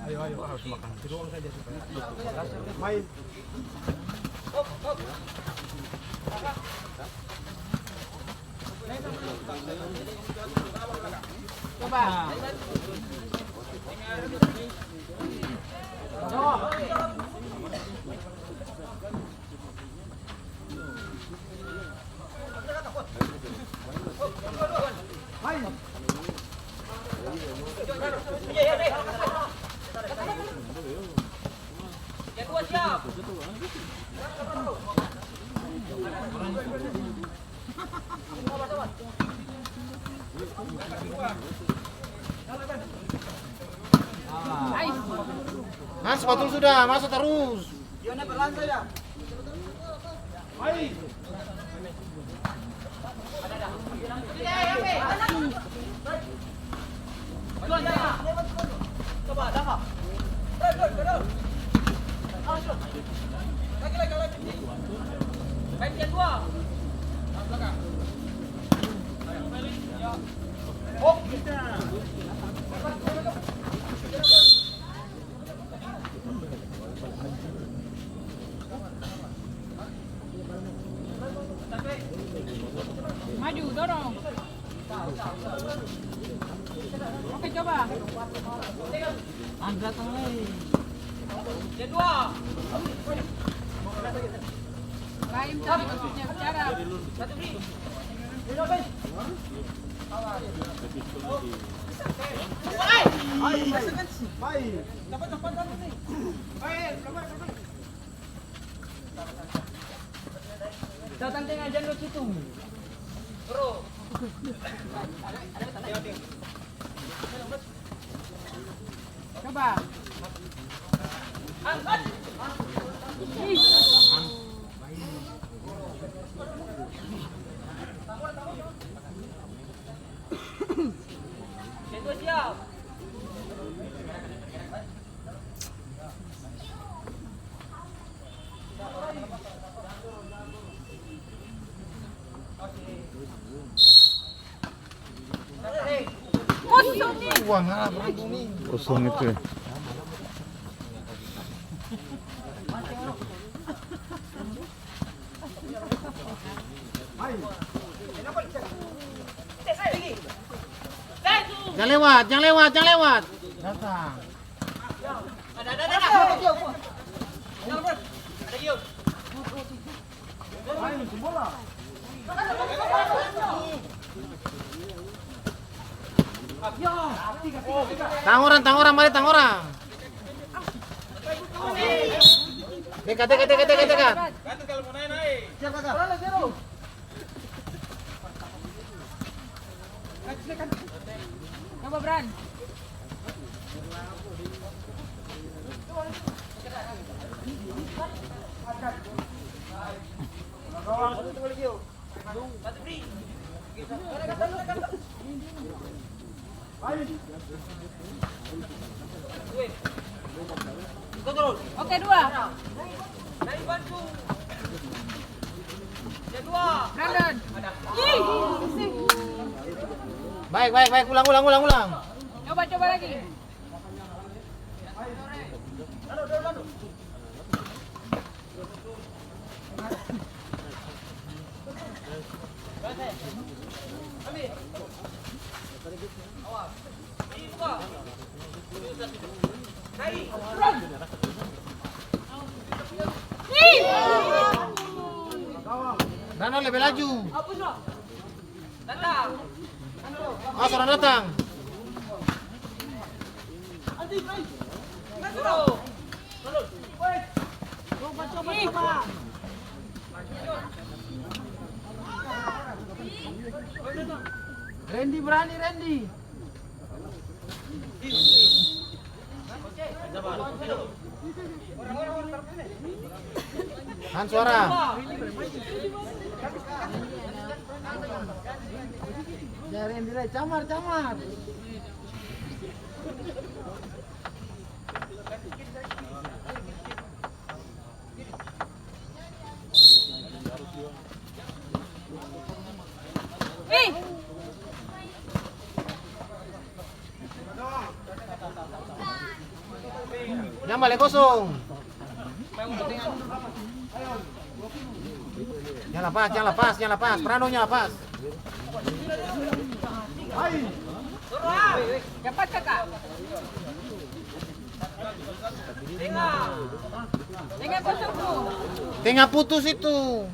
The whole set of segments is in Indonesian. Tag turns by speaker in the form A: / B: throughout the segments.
A: Ayo, harus makan. Di ruang saja supaya. Main.
B: Coba.
A: Mas, betul sudah, masuk terus.
B: Yona berlanjut ya.
A: Baik.
B: Coba, dah. Lagi. Baik yang dua. Belakang. Oh, kita. Maju, dorong. Oke, coba. Angkat lagi. Yang dua. Lain cari maksudnya bicara. Satu di. Datang tengah jangan situ. Terus. Coba. Angkat. Yang dua siap.
A: Uang nih.
C: Kosong itu ya.
A: Jangan lewat. Datang. Tang orang, mari tang orang. Dekat.
B: Gantung kalau mau naik.
A: Siap kakak.
B: Coba Bran. Oke, dua. Dari Bandung. Yang dua. Brandon.
A: Baik, ulang.
B: Coba lagi.
A: Rano lebih laju.
B: Datang.
A: Orang datang.
B: Coba.
A: Randy berani, Randy. Han suara. Ya Randy, camar.
C: Yang balik kosong. Jangan lepas. Pranonya lepas.
B: Cepat kakak. Tengah kosong tuh.
C: Tengah putus itu.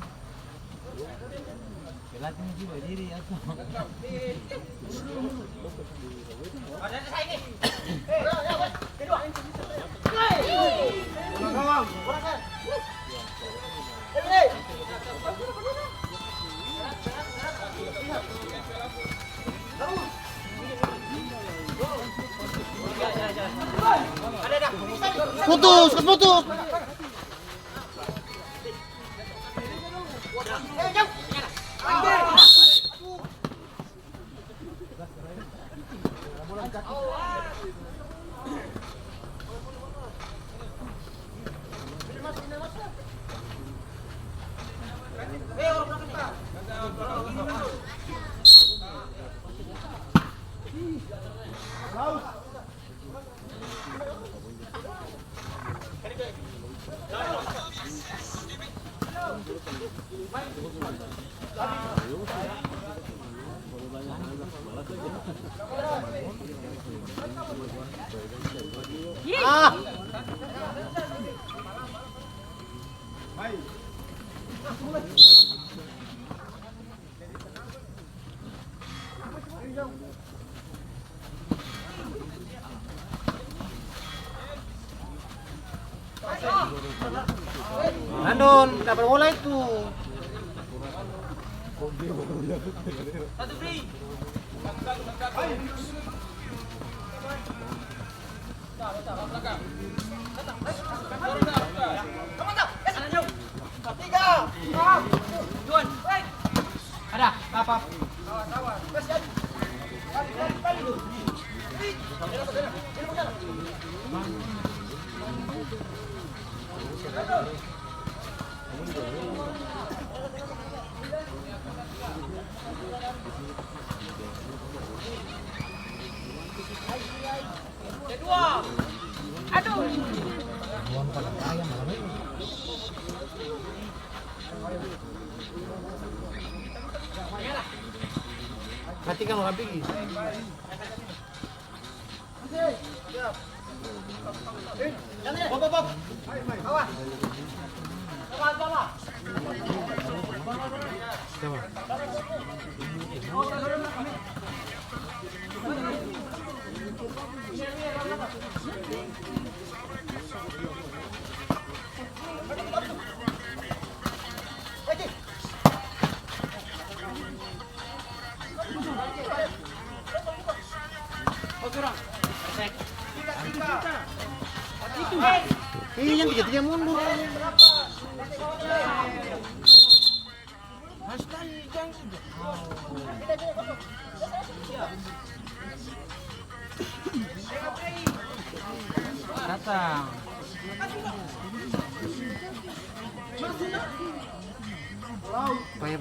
C: Putus. Ah. Landon, dapat bola itu.
A: Ada apa?
B: Aduh.
C: Matikan orang pergi. Yang tiga mundur.
A: Datang.
C: Payah.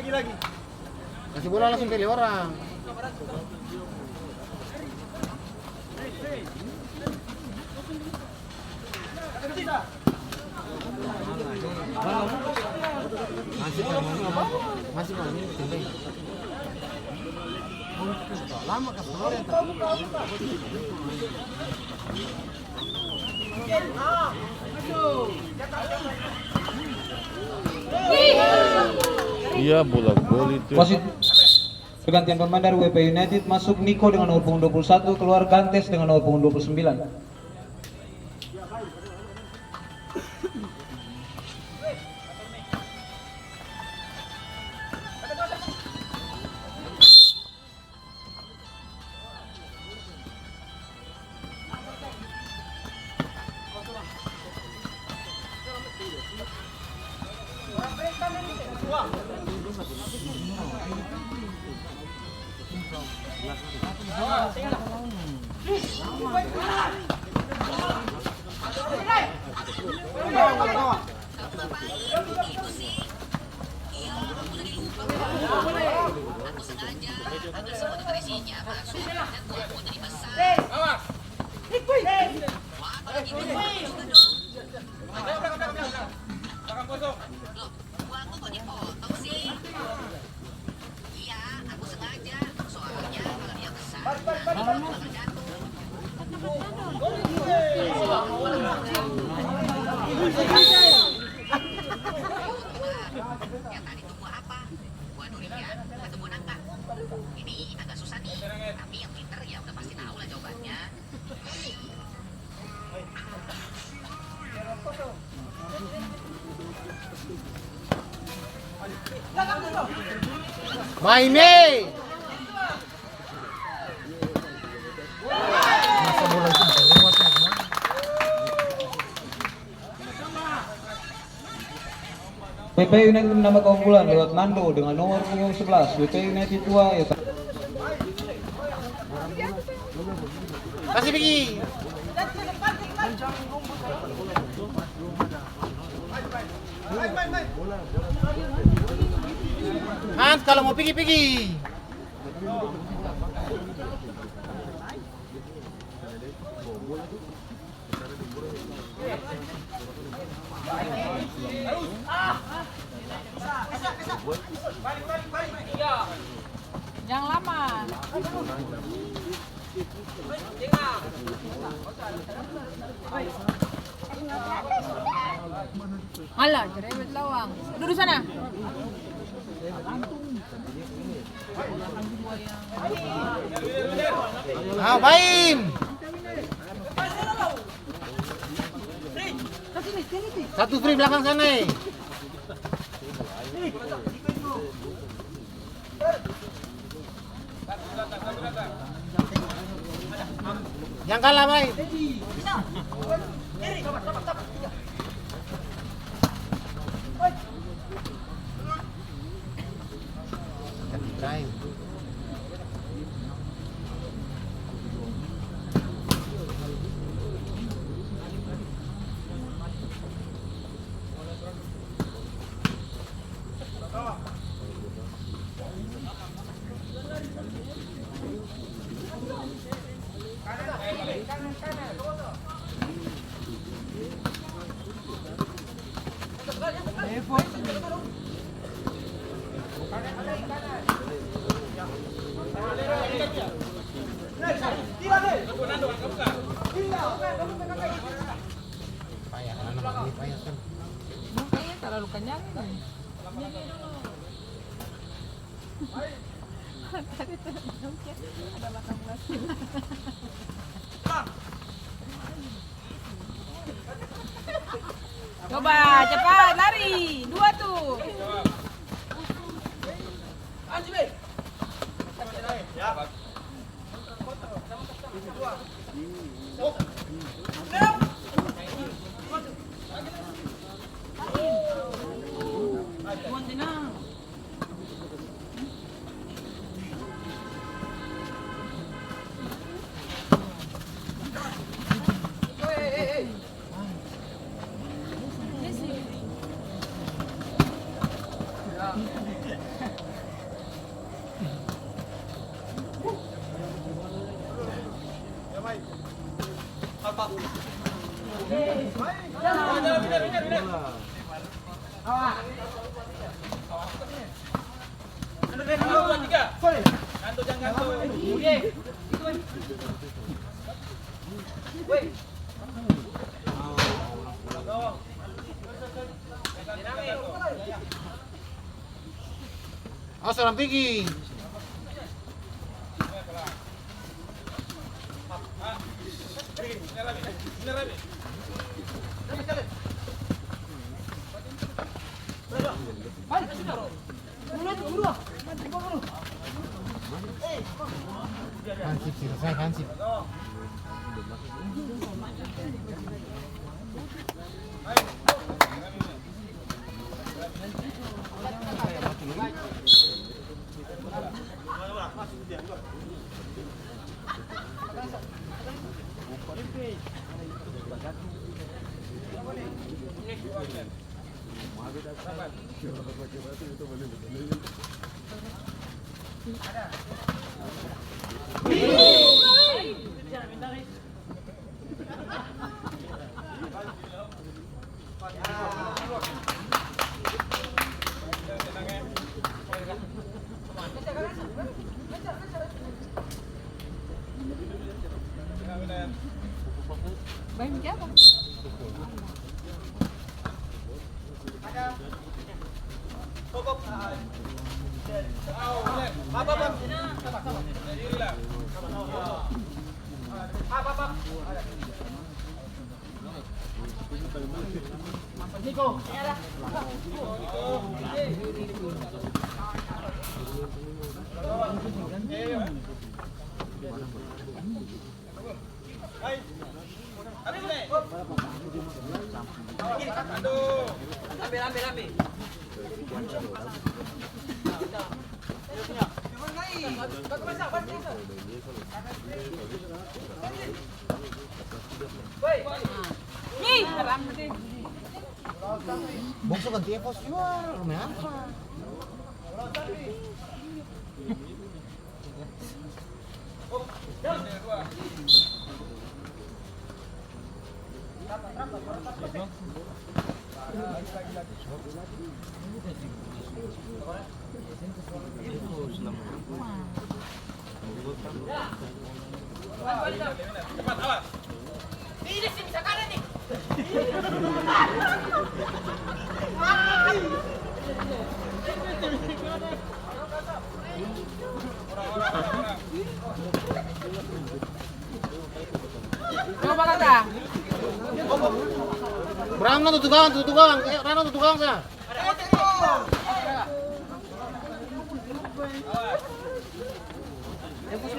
A: Lagi.
C: Kasih bola langsung pilih orang. Masih lama ke Florida.
D: Iya, bola gol itu.
E: Wasit pergantian pemain dari WP United, masuk Niko dengan nomor punggung 21, keluar Gantes dengan nomor punggung 29.
C: Maine.
E: WP United menambah keunggulan lewat Nando dengan nomor punggung 11. WP United 2 ya.
C: Kasih pergi. Hans kalau mau pergi.
B: Yang lama. Alah, cerewet lawang. Duduk sana.
C: Ah, Baim. Satu free belakang sana. Yang kalah, Baim.
B: Kayaknya terlalu kenyang. Tadi ada makan nasi. Coba cepat lari, 2 tuh.
C: Oh, salam tinggi. Hansip selesai Hansip.
B: Baim siapa? Nih, terang deh.
C: Bungsu ganti pos jual, lumayan apa?
B: Coba kata.
C: Berang na tutugang. Eh, rano tutugang sa.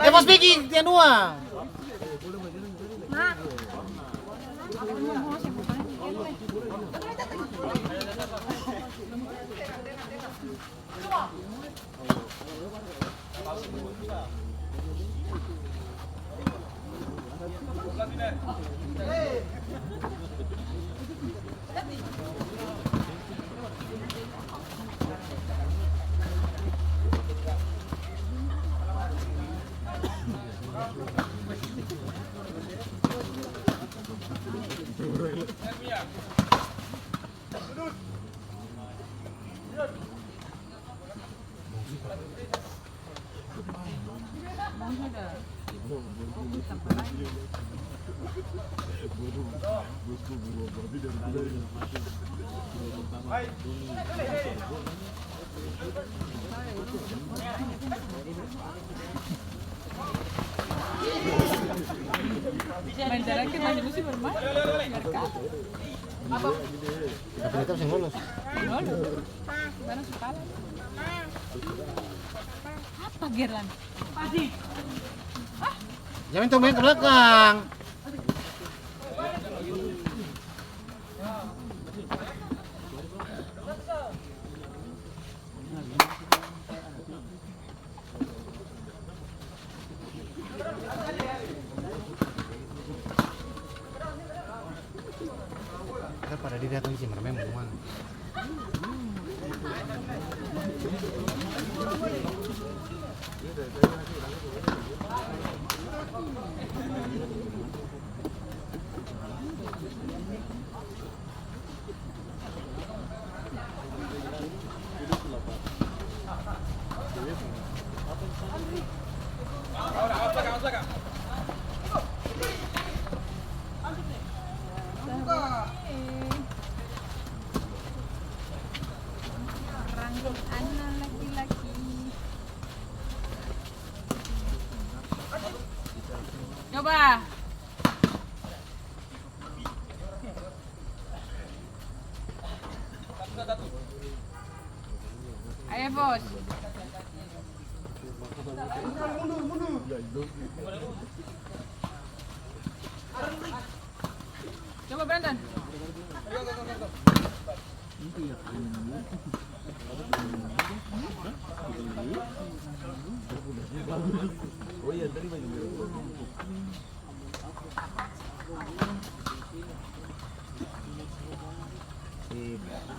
C: Pos speaking, tiyan dua.
B: Main jalan ke masih musim bermain.
C: Tapi kita yang lolos.
B: Mana sekali? Apa Gerlan? Padi.
C: Jangan main ke belakang. Pada diri atau isi meremeh muang.
B: Coba. Ayo bos. Coba Brandon.
A: Oh iya, tadi baju biru.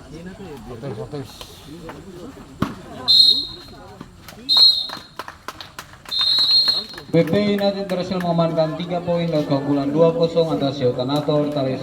A: Ini tuh ya.
C: Foto.
E: PP United berhasil mengamankan 3 poin dan keunggulan 2-0 atas Yotanator Thales